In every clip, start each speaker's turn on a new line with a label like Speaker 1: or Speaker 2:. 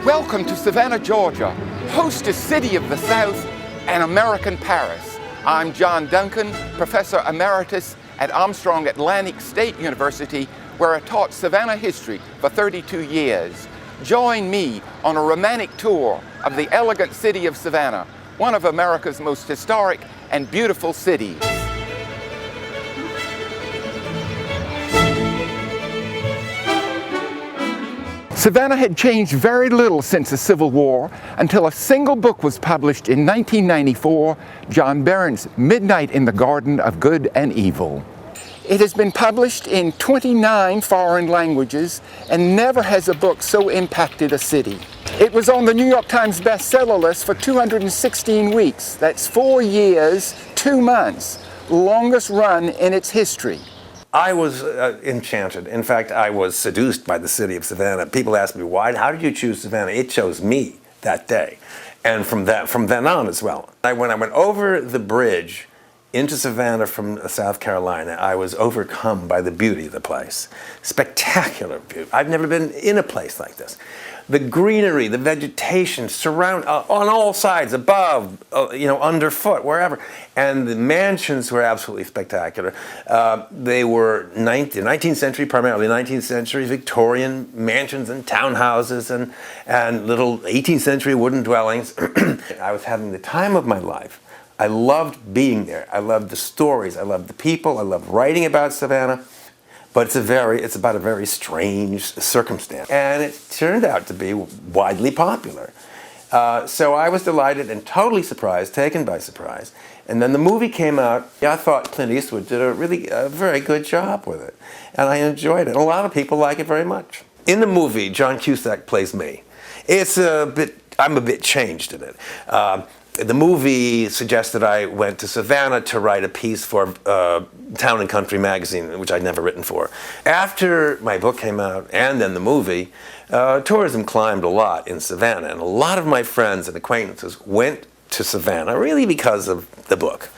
Speaker 1: Welcome to Savannah, Georgia, hostess city of the South and American Paris. I'm John Duncan, Professor Emeritus at Armstrong Atlantic State University, where I taught Savannah history for 32 years. Join me on a romantic tour of the elegant city of Savannah, one of America's most historic and beautiful cities. Savannah had changed very little since the Civil War until a single book was published in 1994, John Berens's Midnight in the Garden of Good and Evil. It has been published in 29 foreign languages, and never has a book so impacted a city. It was on the New York Times bestseller list for 216 weeks. That's 4 years, 2 months, longest run in its history.
Speaker 2: I was enchanted. In fact, I was seduced by the city of Savannah. People ask me, why? How did you choose Savannah? It chose me that day, and from then on as well. When I went over the bridge into Savannah from South Carolina, I was overcome by the beauty of the place. Spectacular beauty. I've never been in a place like this. The greenery, the vegetation, surround on all sides, above, underfoot, wherever. And the mansions were absolutely spectacular. They were 19th century, primarily 19th century Victorian mansions and townhouses and little 18th century wooden dwellings. I was having the time of my life. I loved being there. I loved the stories. I loved the people. I loved writing about Savannah. But it's about a very strange circumstance. And it turned out to be widely popular. So I was delighted and totally surprised, taken by surprise. And then the movie came out. I thought Clint Eastwood did a very good job with it. And I enjoyed it. And a lot of people like it very much. In the movie, John Cusack plays me. I'm a bit changed in it. The movie suggested I went to Savannah to write a piece for Town and Country magazine, which I'd never written for. After my book came out and then the movie, tourism climbed a lot in Savannah, and a lot of my friends and acquaintances went to Savannah really because of the book.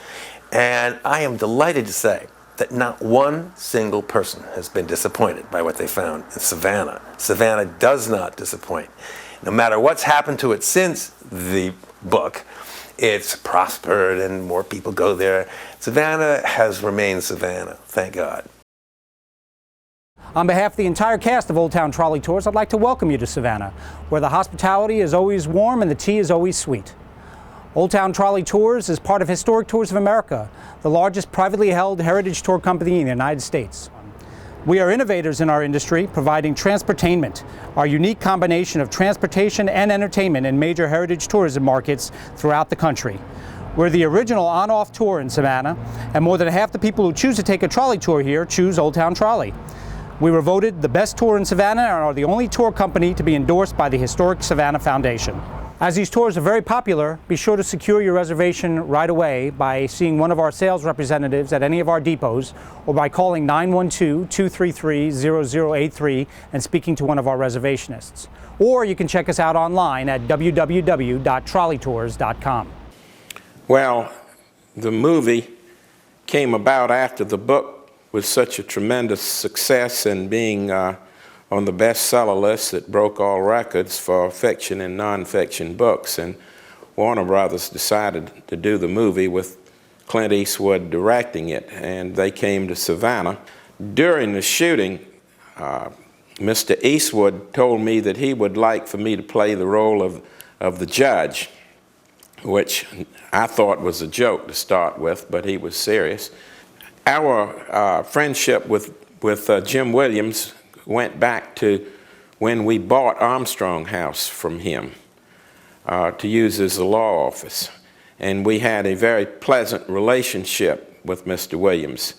Speaker 2: And I am delighted to say that not one single person has been disappointed by what they found in Savannah. Savannah does not disappoint. No matter what's happened to it since the book, it's prospered and more people go there. Savannah has remained Savannah, thank God.
Speaker 3: On behalf of the entire cast of Old Town Trolley Tours, I'd like to welcome you to Savannah, where the hospitality is always warm and the tea is always sweet. Old Town Trolley Tours is part of Historic Tours of America, the largest privately held heritage tour company in the United States. We are innovators in our industry, providing transportainment, our unique combination of transportation and entertainment in major heritage tourism markets throughout the country. We're the original on-off tour in Savannah, and more than half the people who choose to take a trolley tour here choose Old Town Trolley. We were voted the best tour in Savannah and are the only tour company to be endorsed by the Historic Savannah Foundation. As these tours are very popular, be sure to secure your reservation right away by seeing one of our sales representatives at any of our depots or by calling 912-233-0083 and speaking to one of our reservationists. Or you can check us out online at www.trolleytours.com.
Speaker 4: Well, the movie came about after the book was such a tremendous success and being on the bestseller list that broke all records for fiction and nonfiction books. And Warner Brothers decided to do the movie with Clint Eastwood directing it, and they came to Savannah. During the shooting, Mr. Eastwood told me that he would like for me to play the role of the judge, which I thought was a joke to start with, but he was serious. Our friendship with Jim Williams went back to when we bought Armstrong House from him to use as a law office. And we had a very pleasant relationship with Mr. Williams.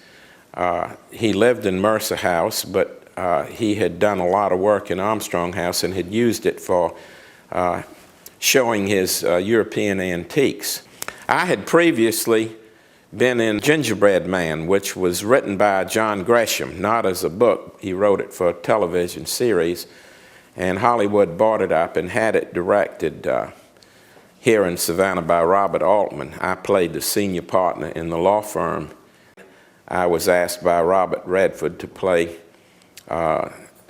Speaker 4: He lived in Mercer House, but he had done a lot of work in Armstrong House and had used it for showing his European antiques. I had previously been in Gingerbread Man, which was written by John Gresham, not as a book. He wrote it for a television series, and Hollywood bought it up and had it directed here in Savannah by Robert Altman. I played the senior partner in the law firm. I was asked by Robert Redford to play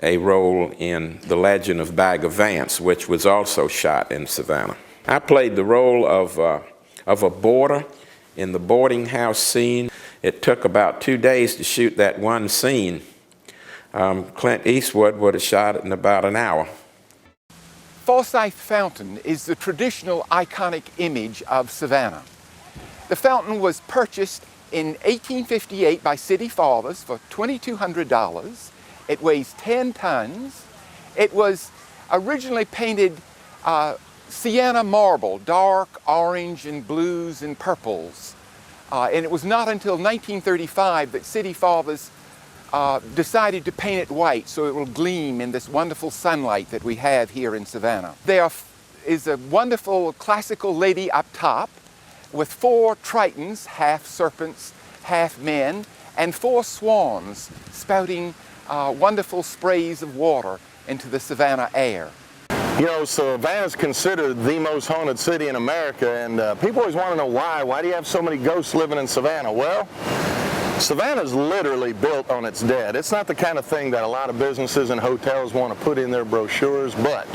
Speaker 4: a role in The Legend of Bag of Vance, which was also shot in Savannah. I played the role of a boarder in the boarding house scene. It took about 2 days to shoot that one scene. Clint Eastwood would have shot it in about an hour.
Speaker 1: Forsyth Fountain is the traditional iconic image of Savannah. The fountain was purchased in 1858 by city fathers for $2,200. It weighs 10 tons. It was originally painted sienna marble, dark orange and blues and purples. And it was not until 1935 that city fathers decided to paint it white so it will gleam in this wonderful sunlight that we have here in Savannah. There is a wonderful classical lady up top with 4 tritons, half serpents, half men, and 4 swans spouting wonderful sprays of water into the Savannah air.
Speaker 5: You know, Savannah's considered the most haunted city in America, and people always want to know why. Why do you have so many ghosts living in Savannah? Well, Savannah's literally built on its dead. It's not the kind of thing that a lot of businesses and hotels want to put in their brochures, but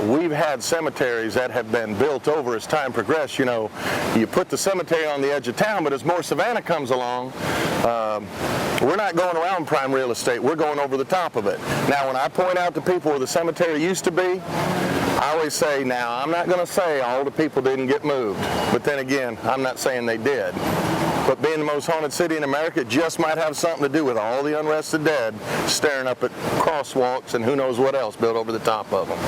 Speaker 5: we've had cemeteries that have been built over as time progressed. You know, you put the cemetery on the edge of town, but as more Savannah comes along, we're not going around prime real estate, we're going over the top of it. Now, when I point out to people where the cemetery used to be, I always say, now, I'm not going to say all the people didn't get moved, but then again, I'm not saying they did. But being the most haunted city in America just might have something to do with all the unrested dead staring up at crosswalks and who knows what else built over the top of them.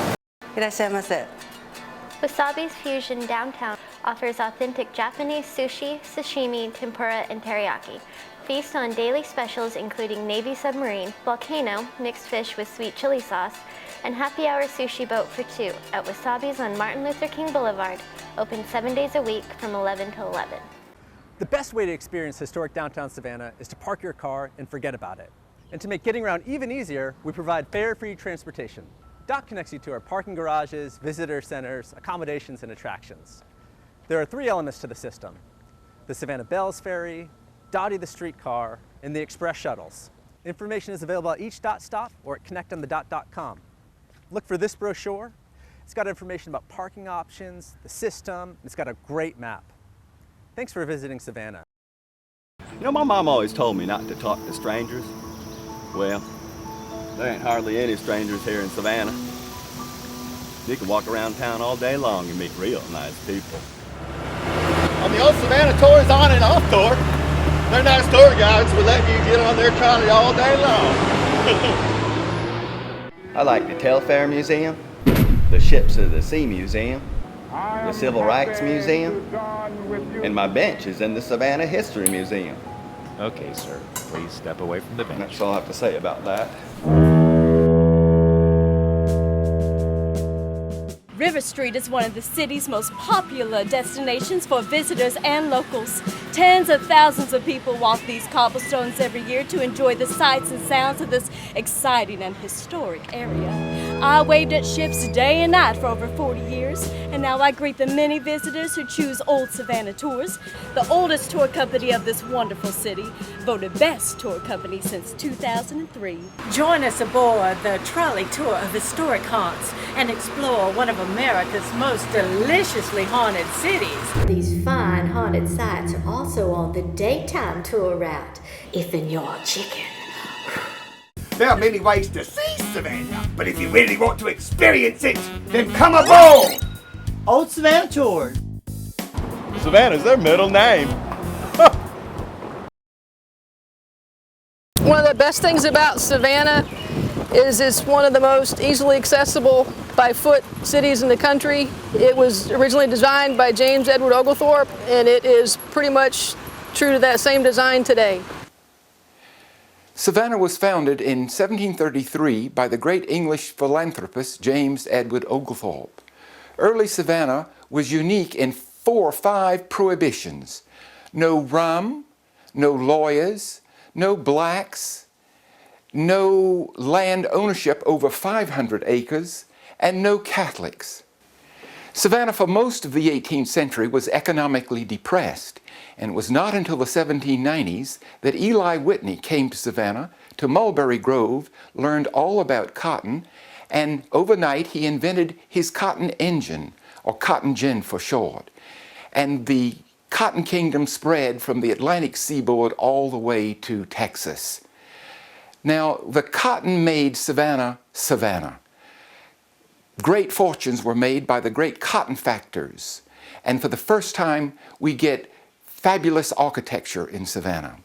Speaker 6: Wasabi's Fusion Downtown offers authentic Japanese sushi, sashimi, tempura, and teriyaki. Feast on daily specials including Navy Submarine, Volcano, mixed fish with sweet chili sauce, and happy hour sushi boat for 2 at Wasabi's on Martin Luther King Boulevard, open 7 days a week from 11 to 11.
Speaker 7: The best way to experience historic downtown Savannah is to park your car and forget about it. And to make getting around even easier, we provide fare-free transportation. DOT connects you to our parking garages, visitor centers, accommodations, and attractions. There are 3 elements to the system: the Savannah Bells Ferry, Dottie the streetcar, and the express shuttles. Information is available at each DOT stop or at connectonthedot.com. Look for this brochure. It's got information about parking options, the system, and it's got a great map. Thanks for visiting Savannah.
Speaker 8: You know, my mom always told me not to talk to strangers. Well, there ain't hardly any strangers here in Savannah. You can walk around town all day long and meet real nice people.
Speaker 9: On the old Savannah tours on and off tour, they're nice tour guides will let you get on their trolley all day long.
Speaker 8: I like the Telfair Museum, the Ships of the Sea Museum, the Civil Rights Museum, and my bench is in the Savannah History Museum.
Speaker 10: Okay, sir. Please step away from the bench.
Speaker 8: That's all I have to say about that.
Speaker 11: River Street is one of the city's most popular destinations for visitors and locals. Tens of thousands of people walk these cobblestones every year to enjoy the sights and sounds of this exciting and historic area. I waved at ships day and night for over 40 years, and now I greet the many visitors who choose Old Savannah Tours, the oldest tour company of this wonderful city, voted best tour company since 2003.
Speaker 12: Join us aboard the trolley tour of historic haunts and explore one of America's most deliciously haunted cities.
Speaker 13: These fine haunted sites are also on the daytime tour route, if in your chicken.
Speaker 9: There are many ways to see Savannah, but if you really want to experience it, then come aboard!
Speaker 14: Old Savannah Tours.
Speaker 15: Savannah's their middle name.
Speaker 16: One of the best things about Savannah is it's one of the most easily accessible by foot cities in the country. It was originally designed by James Edward Oglethorpe, and it is pretty much true to that same design today.
Speaker 1: Savannah was founded in 1733 by the great English philanthropist James Edward Oglethorpe. Early Savannah was unique in 4 or 5 prohibitions: no rum, no lawyers, no blacks, no land ownership over 500 acres, and no Catholics. Savannah for most of the 18th century was economically depressed, and it was not until the 1790s that Eli Whitney came to Savannah to Mulberry Grove, learned all about cotton, and overnight he invented his cotton engine, or cotton gin for short. And the cotton kingdom spread from the Atlantic seaboard all the way to Texas. Now, the cotton made Savannah, Savannah. Great fortunes were made by the great cotton factors, and for the first time we get fabulous architecture in Savannah.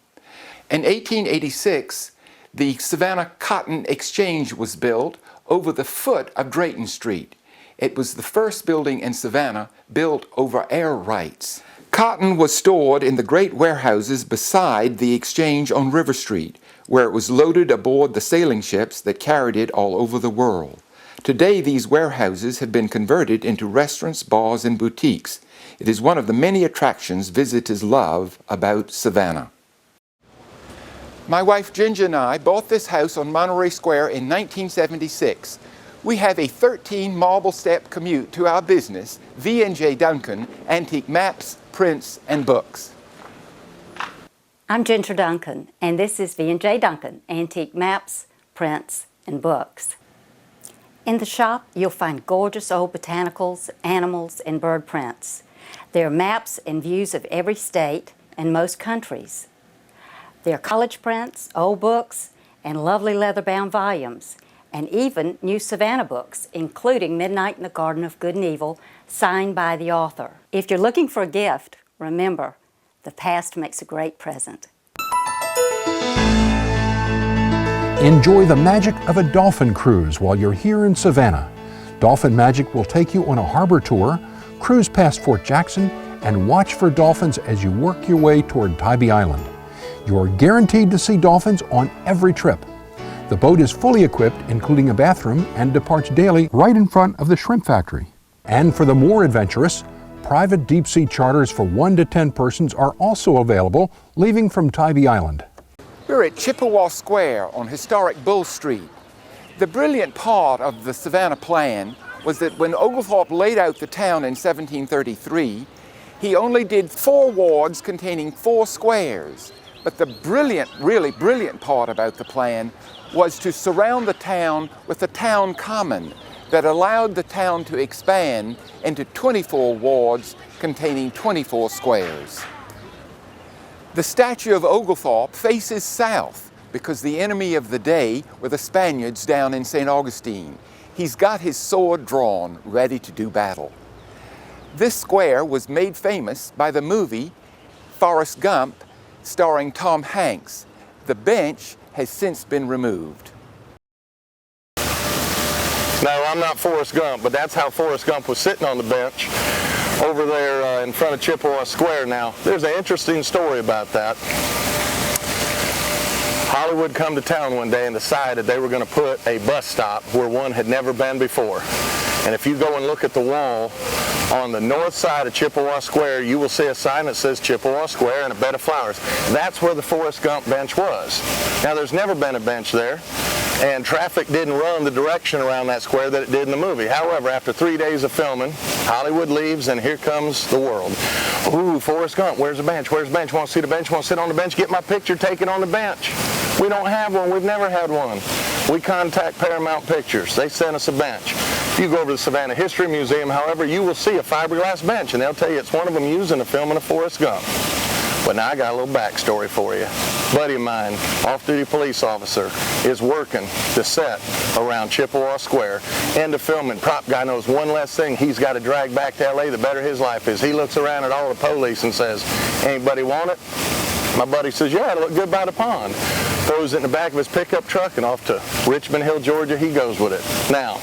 Speaker 1: In 1886, the Savannah Cotton Exchange was built over the foot of Drayton Street. It was the first building in Savannah built over air rights. Cotton was stored in the great warehouses beside the exchange on River Street, where it was loaded aboard the sailing ships that carried it all over the world. Today, these warehouses have been converted into restaurants, bars, and boutiques. It is one of the many attractions visitors love about Savannah. My wife Ginger and I bought this house on Monterey Square in 1976. We have a 13 marble step commute to our business, V&J Duncan, Antique Maps, Prints, and Books.
Speaker 17: I'm Ginger Duncan, and this is V&J Duncan, Antique Maps, Prints, and Books. In the shop, you'll find gorgeous old botanicals, animals, and bird prints. There are maps and views of every state and most countries. There are college prints, old books, and lovely leather-bound volumes, and even new Savannah books, including Midnight in the Garden of Good and Evil, signed by the author. If you're looking for a gift, remember, the past makes a great present.
Speaker 18: Enjoy the magic of a dolphin cruise while you're here in Savannah. Dolphin Magic will take you on a harbor tour, cruise past Fort Jackson, and watch for dolphins as you work your way toward Tybee Island. You are guaranteed to see dolphins on every trip. The boat is fully equipped, including a bathroom, and departs daily right in front of the shrimp factory. And for the more adventurous, private deep-sea charters for 1 to 10 persons are also available, leaving from Tybee Island.
Speaker 1: We're at Chippewa Square on historic Bull Street. The brilliant part of the Savannah plan was that when Oglethorpe laid out the town in 1733, he only did 4 wards containing 4 squares. But the brilliant, really brilliant part about the plan was to surround the town with a town common that allowed the town to expand into 24 wards containing 24 squares. The statue of Oglethorpe faces south because the enemy of the day were the Spaniards down in St. Augustine. He's got his sword drawn, ready to do battle. This square was made famous by the movie Forrest Gump, starring Tom Hanks. The bench has since been removed.
Speaker 5: No, I'm not Forrest Gump, but that's how Forrest Gump was sitting on the bench over there in front of Chippewa Square. Now, there's an interesting story about that. Hollywood come to town one day and decided they were going to put a bus stop where one had never been before. And if you go and look at the wall on the north side of Chippewa Square, you will see a sign that says Chippewa Square and a bed of flowers. That's where the Forrest Gump bench was. Now, there's never been a bench there, and traffic didn't run the direction around that square that it did in the movie. However, after 3 days of filming, Hollywood leaves, and here comes the world. Ooh, Forrest Gump, where's the bench? Where's the bench? Want to see the bench? Want to sit on the bench? Get my picture taken on the bench. We don't have one. We've never had one. We contact Paramount Pictures. They sent us a bench. If you go over to the Savannah History Museum, however, you will see a fiberglass bench, and they'll tell you it's one of them used in the filming of Forrest Gump. But now I got a little backstory for you. A buddy of mine, off-duty police officer, is working the set around Chippewa Square. End of filming. Prop guy knows one less thing he's got to drag back to L.A., the better his life is. He looks around at all the police and says, "Anybody want it?" My buddy says, "Yeah, it'll look good by the pond." Throws it in the back of his pickup truck, and off to Richmond Hill, Georgia, he goes with it. Now,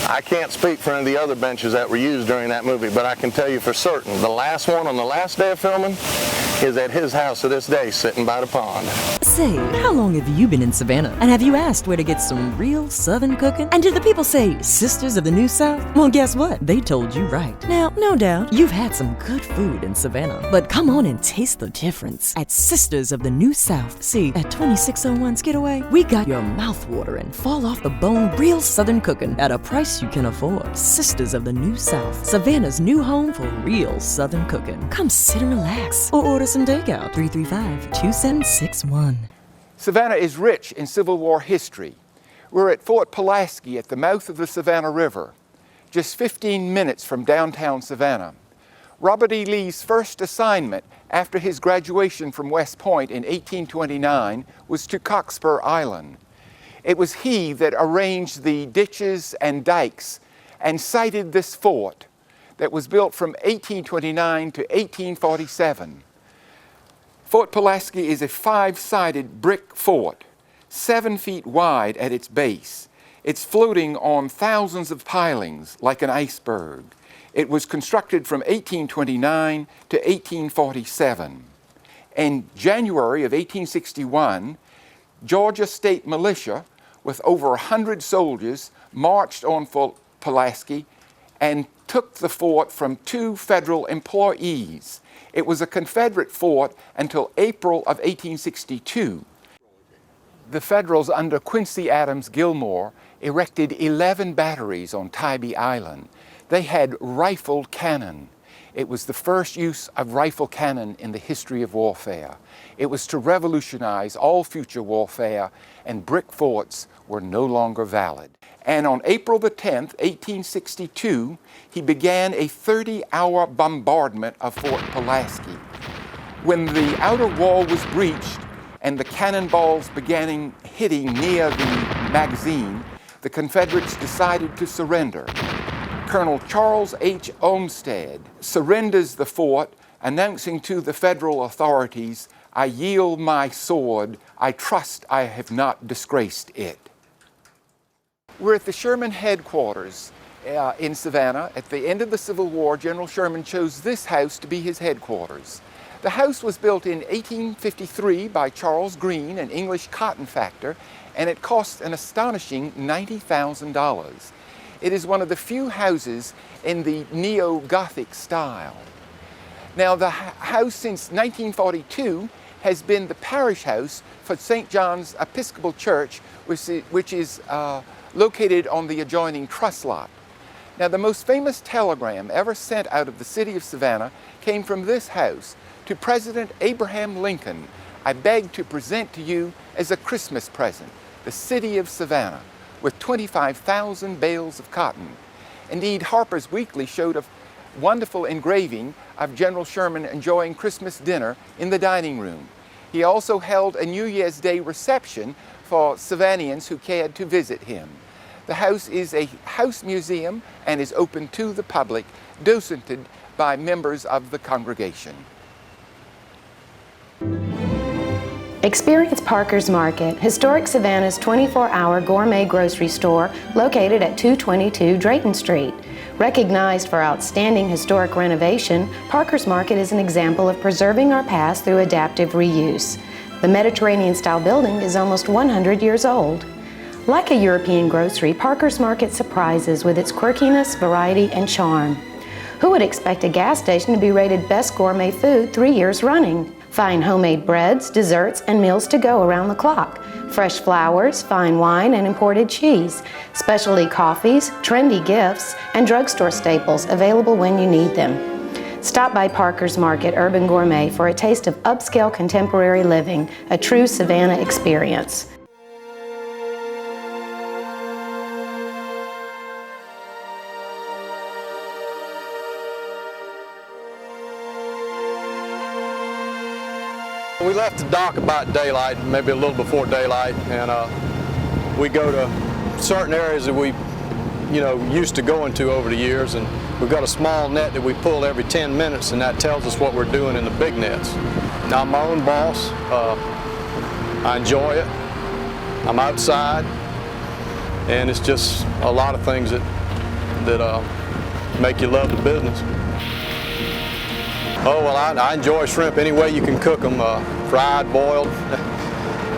Speaker 5: I can't speak for any of the other benches that were used during that movie, but I can tell you for certain, the last one on the last day of filming is at his house to this day, sitting by the pond.
Speaker 19: Say, how long have you been in Savannah? And have you asked where to get some real Southern cooking? And do the people say Sisters of the New South? Well, guess what? They told you right. Now, no doubt, you've had some good food in Savannah, but come on and taste the difference at Sisters of the New South. See, at 2601 Skidaway, we got your mouth-watering, fall-off-the-bone real Southern cooking at a price you can afford. Sisters of the New South, Savannah's new home for real Southern cooking. Come sit and relax, or order some takeout. 335-2761.
Speaker 1: Savannah is rich in Civil War history. We're at Fort Pulaski at the mouth of the Savannah River, just 15 minutes from downtown Savannah. Robert E. Lee's first assignment after his graduation from West Point in 1829 was to Cockspur Island. It was he that arranged the ditches and dikes and sited this fort that was built from 1829 to 1847. Fort Pulaski is a 5-sided brick fort, 7 feet wide at its base. It's floating on thousands of pilings like an iceberg. It was constructed from 1829 to 1847. In January of 1861, Georgia State Militia, with over 100 soldiers, marched on Fort Pulaski and took the fort from 2 federal employees. It was a Confederate fort until April of 1862. The Federals under Quincy Adams Gilmore erected 11 batteries on Tybee Island. They had rifled cannon. It was the first use of rifle cannon in the history of warfare. It was to revolutionize all future warfare, and brick forts were no longer valid. And on April the 10th, 1862, he began a 30-hour bombardment of Fort Pulaski. When the outer wall was breached and the cannonballs began hitting near the magazine, the Confederates decided to surrender. Colonel Charles H. Olmsted surrenders the fort, announcing to the federal authorities, "I yield my sword. I trust I have not disgraced it." We're at the Sherman headquarters in Savannah. At the end of the Civil War, General Sherman chose this house to be his headquarters. The house was built in 1853 by Charles Green, an English cotton factor, and it cost an astonishing $90,000. It is one of the few houses in the neo-Gothic style. Now, the house since 1942 has been the parish house for St. John's Episcopal Church, which is located on the adjoining trust lot. Now, the most famous telegram ever sent out of the city of Savannah came from this house to President Abraham Lincoln. "I beg to present to you as a Christmas present the city of Savannah with 25,000 bales of cotton." Indeed, Harper's Weekly showed a wonderful engraving of General Sherman enjoying Christmas dinner in the dining room. He also held a New Year's Day reception for Savannians who cared to visit him. The house is a house museum and is open to the public, docented by members of the congregation.
Speaker 20: Experience Parker's Market, historic Savannah's 24-hour gourmet grocery store located at 222 Drayton Street. Recognized for outstanding historic renovation, Parker's Market is an example of preserving our past through adaptive reuse. The Mediterranean-style building is almost 100 years old. Like a European grocery, Parker's Market surprises with its quirkiness, variety, and charm. Who would expect a gas station to be rated Best Gourmet Food 3 years running? Fine homemade breads, desserts, and meals to go around the clock. Fresh flowers, fine wine, and imported cheese. Specialty coffees, trendy gifts, and drugstore staples available when you need them. Stop by Parker's Market Urban Gourmet for a taste of upscale contemporary living, a true Savannah experience.
Speaker 5: We left the dock about daylight, maybe a little before daylight, and we go to certain areas that we, used to go into over the years, and we've got a small net that we pull every 10 minutes, and that tells us what we're doing in the big nets. Now, I'm my own boss. I enjoy it. I'm outside, and it's just a lot of things that make you love the business. Oh, well, I enjoy shrimp any way you can cook them, fried, boiled,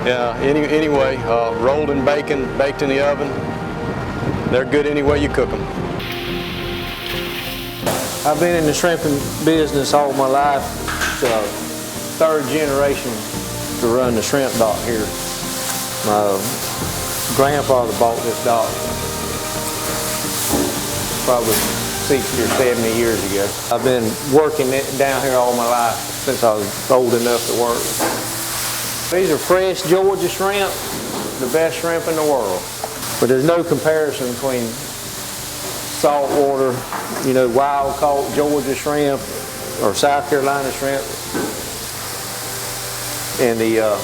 Speaker 5: yeah, any way, rolled in bacon, baked in the oven. They're good any way you cook them.
Speaker 21: I've been in the shrimping business all my life. It's the third generation to run the shrimp dock here. My grandfather bought this dock probably 60 or 70 years ago. I've been working down here all my life since I was old enough to work. These are fresh Georgia shrimp, the best shrimp in the world. But there's no comparison between saltwater, wild caught Georgia shrimp or South Carolina shrimp and the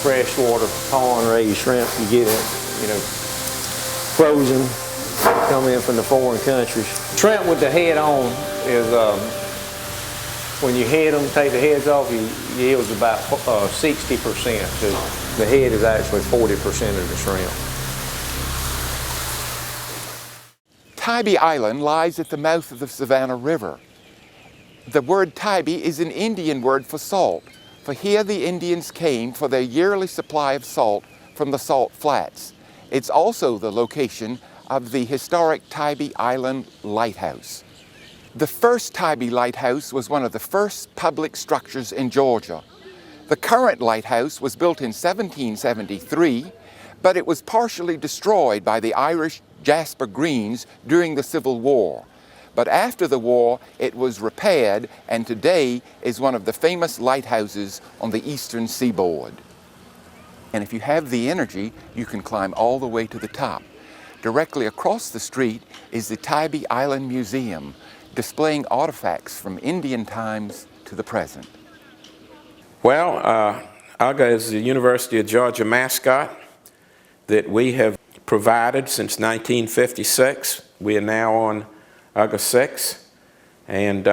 Speaker 21: freshwater pond raised shrimp you get it, frozen, come in from the foreign countries. Shrimp with the head on is, when you head them, take the heads off, it yields about 60%. So the head is actually 40% of the shrimp.
Speaker 1: Tybee Island lies at the mouth of the Savannah River. The word Tybee is an Indian word for salt, for here the Indians came for their yearly supply of salt from the salt flats. It's also the location of the historic Tybee Island Lighthouse. The first Tybee Lighthouse was one of the first public structures in Georgia. The current lighthouse was built in 1773, but it was partially destroyed by the Irish Jasper Greens during the Civil War. But after the war, it was repaired and today is one of the famous lighthouses on the eastern seaboard. And if you have the energy, you can climb all the way to the top. Directly across the street is the Tybee Island Museum, displaying artifacts from Indian times to the present.
Speaker 4: Well, AGA is the University of Georgia mascot that we have provided since 1956. We are now on AGA 6, and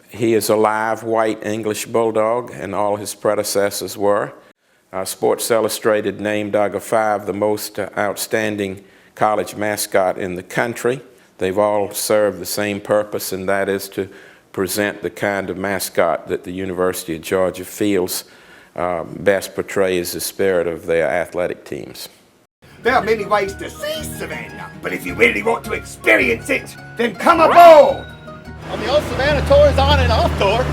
Speaker 4: he is a live white English bulldog, and all his predecessors were. Sports Illustrated named AGA 5 the most outstanding college mascot in the country. They've all served the same purpose, and that is to present the kind of mascot that the University of Georgia feels best portrays the spirit of their athletic teams.
Speaker 2: There are many ways to see Savannah, but if you really want to experience it, then come aboard!
Speaker 9: On the old Savannah Tours on and off tour,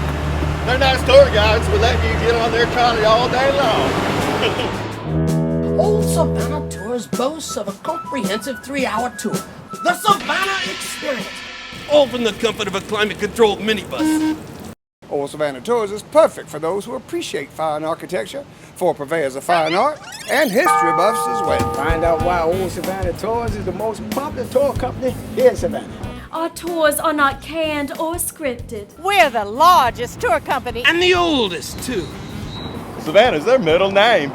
Speaker 9: they're nice tour guides will let you get on their trolley all day long.
Speaker 22: Old Savannah Tours boasts of a comprehensive 3-hour tour, the Savannah Experience,
Speaker 2: All from the comfort of a climate-controlled minibus.
Speaker 23: Old Savannah Tours is perfect for those who appreciate fine architecture, for purveyors of fine art, and history buffs as well.
Speaker 14: Find out why Old Savannah Tours is the most popular tour company here in Savannah.
Speaker 11: Our tours are not canned or scripted.
Speaker 12: We're the largest tour company.
Speaker 2: And the oldest, too.
Speaker 15: Savannah's their middle name.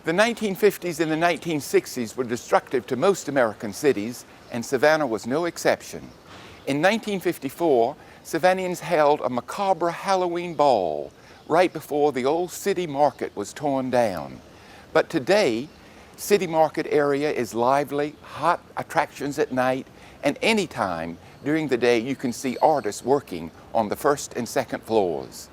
Speaker 1: The 1950s and the 1960s were destructive to most American cities, and Savannah was no exception. In 1954, Savannians held a macabre Halloween ball right before the old city market was torn down. But today, City Market area is lively, hot attractions at night, and anytime during the day you can see artists working on the first and second floors.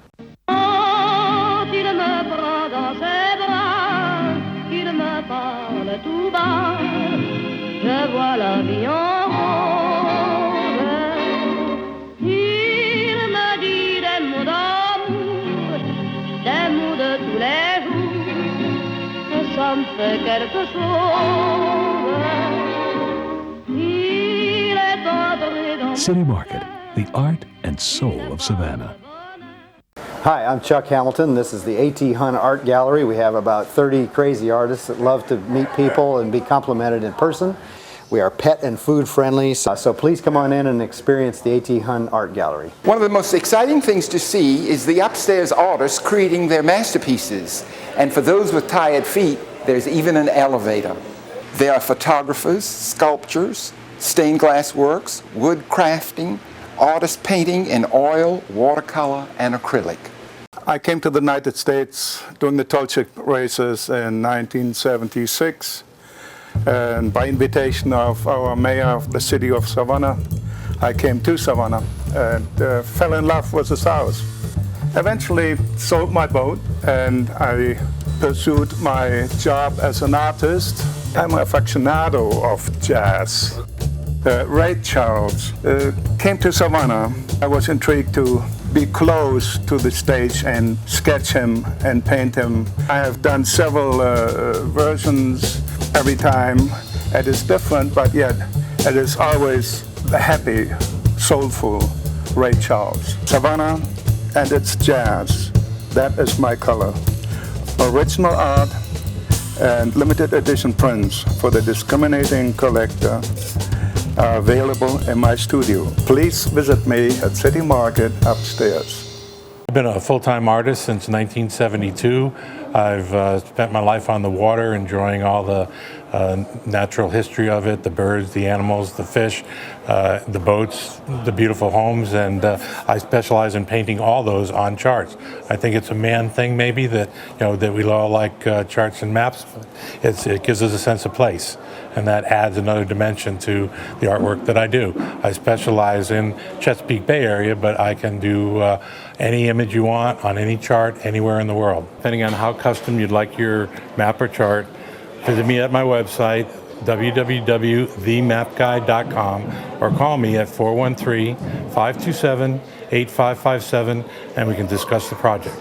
Speaker 24: City Market, the art and soul of Savannah.
Speaker 25: Hi, I'm Chuck Hamilton. This is the A.T. Hunt Art Gallery. We have about 30 crazy artists that love to meet people and be complimented in person. We are pet and food friendly, so please come on in and experience the A.T. Hunt Art Gallery.
Speaker 1: One of the most exciting things to see is the upstairs artists creating their masterpieces. And for those with tired feet, there's even an elevator. There are photographers, sculptures, stained glass works, wood crafting, artist painting in oil, watercolor, and acrylic.
Speaker 26: I came to the United States during the Tolchik races in 1976. And by invitation of our mayor of the city of Savannah, I came to Savannah and fell in love with the South. Eventually sold my boat and I pursued my job as an artist. I'm an aficionado of jazz. Ray Charles came to Savannah. I was intrigued to be close to the stage and sketch him and paint him. I have done several versions every time, It is different, but yet it is always the happy, soulful Ray Charles. Savannah and its jazz, that is my color. Original art and limited edition prints for the discriminating collector are available in my studio. Please visit me at City Market upstairs.
Speaker 3: I've been a full-time artist since 1972. I've spent my life on the water, enjoying all the natural history of it, the birds, the animals, the fish, the boats, the beautiful homes, and I specialize in painting all those on charts. I think it's a man thing maybe that, that we all like charts and maps, but it gives us a sense of place, and that adds another dimension to the artwork that I do. I specialize in Chesapeake Bay area, but I can do any image you want on any chart anywhere in the world. Depending on how custom you'd like your map or chart, visit me at my website, www.themapguide.com, or call me at 413-527-8557, and we can discuss the project.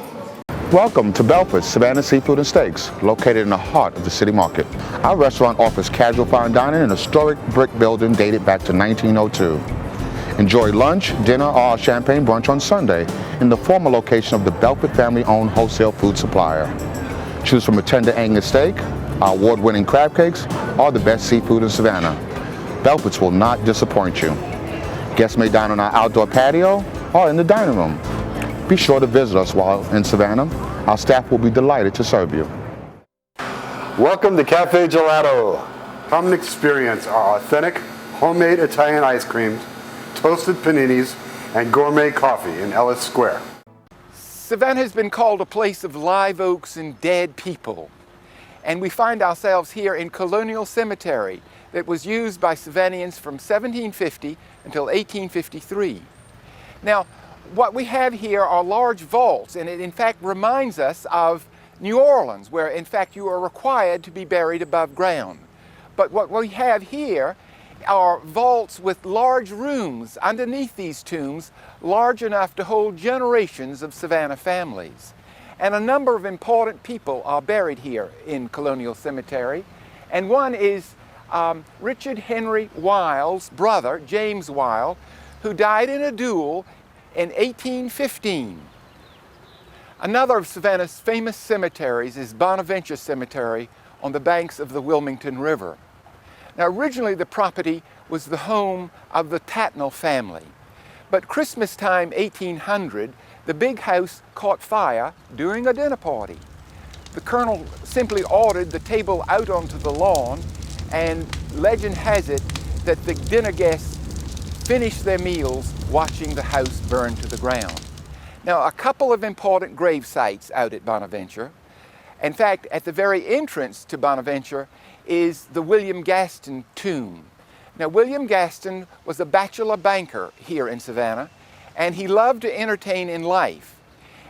Speaker 6: Welcome to Belfast Savannah Seafood and Steaks, located in the heart of the city market. Our restaurant offers casual fine dining in a historic brick building dated back to 1902. Enjoy lunch, dinner, or champagne brunch on Sunday in the former location of the Belfast family-owned wholesale food supplier. Choose from a tender Angus steak, our award-winning crab cakes, or the best seafood in Savannah. Belfast will not disappoint you. Guests may dine on our outdoor patio or in the dining room. Be sure to visit us while in Savannah. Our staff will be delighted to serve you.
Speaker 7: Welcome to Cafe Gelato. Come and experience our authentic, homemade Italian ice creams, toasted paninis, and gourmet coffee in Ellis Square.
Speaker 1: Savannah has been called a place of live oaks and dead people. And we find ourselves here in Colonial Cemetery that was used by Savannians from 1750 until 1853. Now, what we have here are large vaults, and it in fact reminds us of New Orleans, where in fact you are required to be buried above ground. But what we have here are vaults with large rooms underneath these tombs, large enough to hold generations of Savannah families. And a number of important people are buried here in Colonial Cemetery. And one is Richard Henry Wiles' brother, James Wiles, who died in a duel in 1815. Another of Savannah's famous cemeteries is Bonaventure Cemetery on the banks of the Wilmington River. Now, originally the property was the home of the Tatnall family, but Christmas time 1800, the big house caught fire during a dinner party. The colonel simply ordered the table out onto the lawn, and legend has it that the dinner guests finished their meals watching the house burn to the ground. Now, a couple of important grave sites out at Bonaventure. In fact, at the very entrance to Bonaventure is the William Gaston tomb. Now, William Gaston was a bachelor banker here in Savannah, and he loved to entertain in life.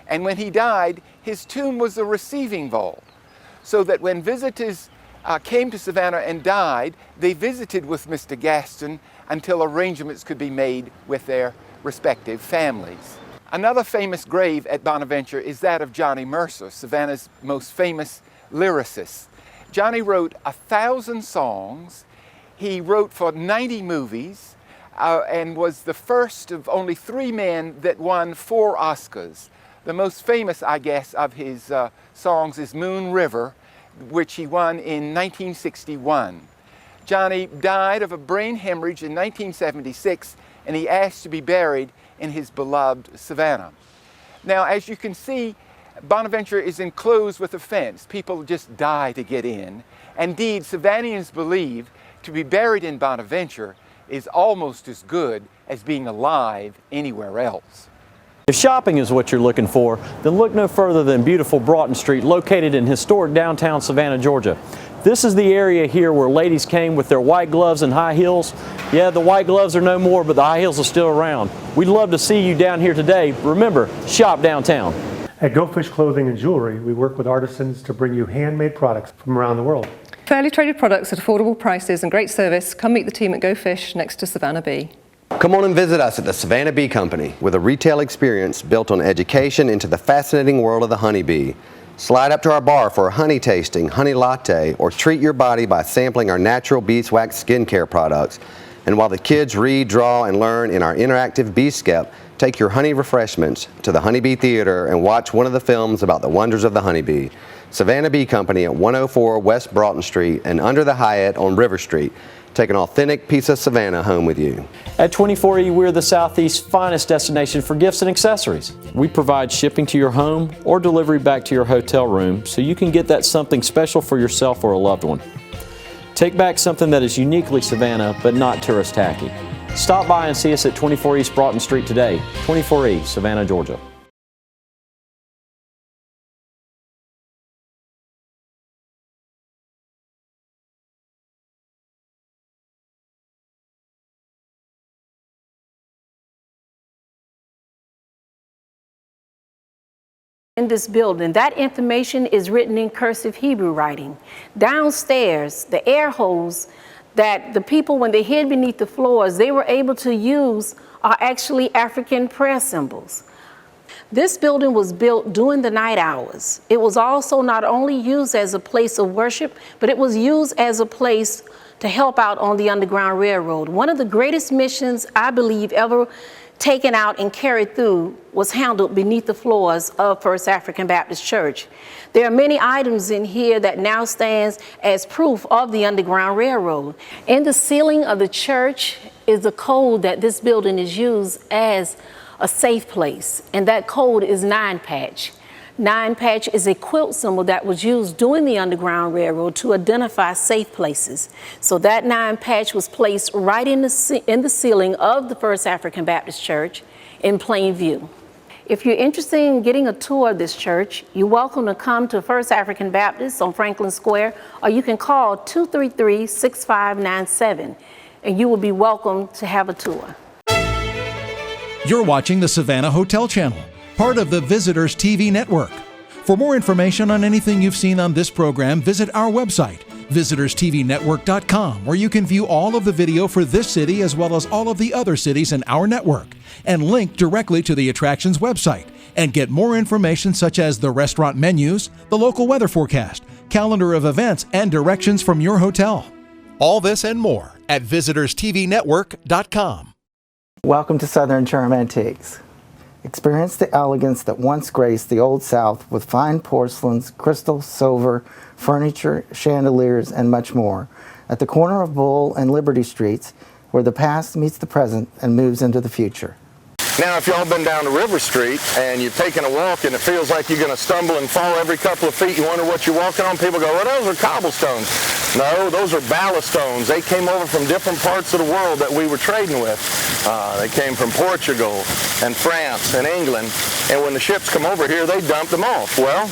Speaker 1: And when he died, his tomb was a receiving vault, so that when visitors came to Savannah and died, they visited with Mr. Gaston until arrangements could be made with their respective families. Another famous grave at Bonaventure is that of Johnny Mercer, Savannah's most famous lyricist. Johnny wrote 1,000 songs. He wrote for 90 movies and was the first of only 3 men that won 4 Oscars. The most famous, I guess, of his songs is Moon River, which he won in 1961. Johnny died of a brain hemorrhage in 1976, and he asked to be buried in his beloved Savannah. Now, as you can see, Bonaventure is enclosed with a fence. People just die to get in. Indeed, Savannians believe to be buried in Bonaventure is almost as good as being alive anywhere else.
Speaker 8: If shopping is what you're looking for, then look no further than beautiful Broughton Street, located in historic downtown Savannah, Georgia. This is the area here where ladies came with their white gloves and high heels. Yeah, the white gloves are no more, but the high heels are still around. We'd love to see you down here today. Remember, shop downtown.
Speaker 10: At Go Fish Clothing and Jewelry, we work with artisans to bring you handmade products from around the world.
Speaker 13: Fairly traded products at affordable prices and great service. Come meet the team at Go Fish next to Savannah Bee.
Speaker 27: Come on and visit us at the Savannah Bee Company with a retail experience built on education into the fascinating world of the honeybee. Slide up to our bar for a honey tasting, honey latte, or treat your body by sampling our natural beeswax skincare products. And while the kids read, draw, and learn in our interactive Bee Skep, take your honey refreshments to the Honeybee Theater and watch one of the films about the wonders of the honeybee. SAvannah Bee Company at 104 West Broughton Street and under the Hyatt on River Street. Take an authentic piece of Savannah home with you.
Speaker 8: At 24E, we're the Southeast's finest destination for gifts and accessories. We provide shipping to your home or delivery back to your hotel room so you can get that something special for yourself or a loved one. Take back something that is uniquely Savannah but not tourist tacky. Stop by and see us at 24 East Broughton Street today. 24E, Savannah, Georgia.
Speaker 5: In this building, that information is written in cursive Hebrew writing. Downstairs, the air holes that the people, when they hid beneath the floors, they were able to use are actually African prayer symbols. This building was built during the night hours. It was also not only used as a place of worship, but it was used as a place to help out on the Underground Railroad. One of the greatest missions I believe ever taken out and carried through was handled beneath the floors of First African Baptist Church. There are many items in here that now stands as proof of the Underground Railroad. In the ceiling of the church is a code that this building is used as a safe place, and that code is 9-patch. 9-patch is a quilt symbol that was used during the Underground Railroad to identify safe places. So that 9-patch was placed right in the ceiling of the First African Baptist Church in plain view. If you're interested in getting a tour of this church, you're welcome to come to First African Baptist on Franklin Square, or you can call 233-6597, and you will be welcome to have a tour.
Speaker 16: You're watching the Savannah Hotel Channel, part of the Visitors TV network. For more information on anything you've seen on this program, visit our website, visitorstvnetwork.com, where you can view all of the video for this city as well as all of the other cities in our network, and link directly to the attractions website, and get more information such as the restaurant menus, the local weather forecast, calendar of events, and directions from your hotel. All this and more at visitorstvnetwork.com.
Speaker 17: Welcome to Southern Charm Antiques. Experience the elegance that once graced the Old South with fine porcelains, crystal, silver, furniture, chandeliers, and much more at the corner of Bull and Liberty Streets, where the past meets the present and moves into the future.
Speaker 6: Now, if y'all been down to River Street and you've taken a walk and it feels like you're going to stumble and fall every couple of feet, you wonder what you're walking on, people go, well, those are cobblestones. No, those are ballast stones. They came over from different parts of the world that we were trading with. They came from Portugal and France and England, and when the ships come over here, they dump them off. Well,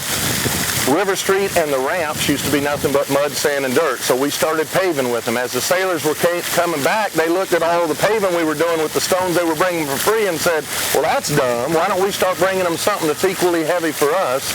Speaker 6: River Street and the ramps used to be nothing but mud, sand, and dirt, so we started paving with them. As the sailors were coming back, they looked at all the paving we were doing with the stones they were bringing for free and said, well, that's dumb. Why don't we start bringing them something that's equally heavy for us,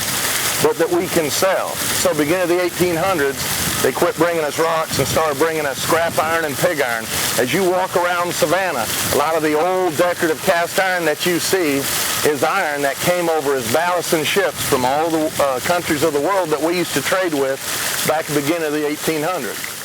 Speaker 6: but that we can sell? So beginning of the 1800s, they quit bringing us rocks and started bringing us scrap iron and pig iron. As you walk around Savannah, a lot of the old decorative cast iron that you see is iron that came over as ballast in ships from all the countries of the world that we used to trade with back at the beginning of the 1800s.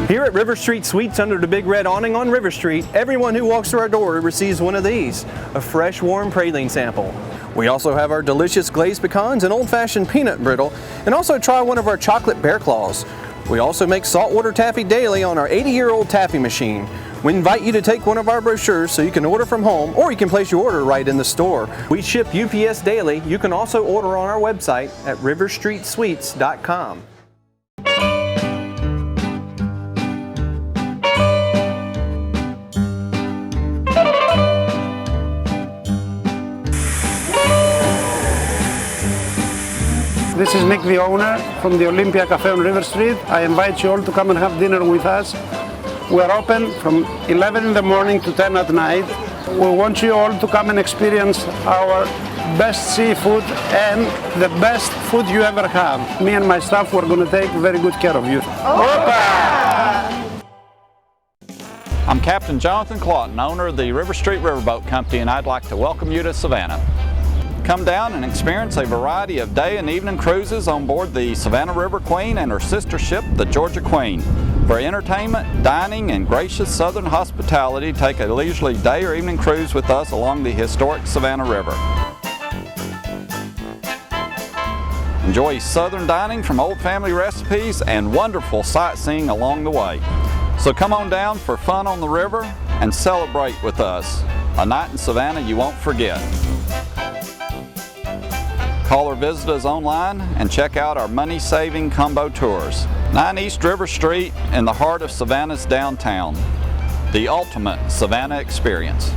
Speaker 18: Here at River Street Sweets under the big red awning on River Street, everyone who walks through our door receives one of these, a fresh, warm praline sample. We also have our delicious glazed pecans and old-fashioned peanut brittle, and also try one of our chocolate bear claws. We also make saltwater taffy daily on our 80-year-old taffy machine. We invite you to take one of our brochures so you can order from home, or you can place your order right in the store. We ship UPS daily. You can also order on our website at riverstreetsweets.com.
Speaker 19: This is Nick, the owner, from the Olympia Cafe on River Street. I invite you all to come and have dinner with us. We're open from 11 in the morning to 10 at night. We want you all to come and experience our best seafood and the best food you ever have. Me and my staff, we're going to take very good care of you.
Speaker 20: I'm Captain Jonathan Clawton, owner of the River Street Riverboat Company, and I'd like to welcome you to Savannah.
Speaker 4: Come down and experience a variety of day and evening cruises on board the Savannah River Queen and her sister ship, the Georgia Queen. For entertainment, dining, and gracious southern hospitality, take a leisurely day or evening cruise with us along the historic Savannah River. Enjoy southern dining from old family recipes and wonderful sightseeing along the way. So come on down for fun on the river and celebrate with us. A night in Savannah you won't forget. Call or visit us online and check out our money-saving combo tours. 9 East River Street in the heart of Savannah's downtown. The ultimate Savannah experience.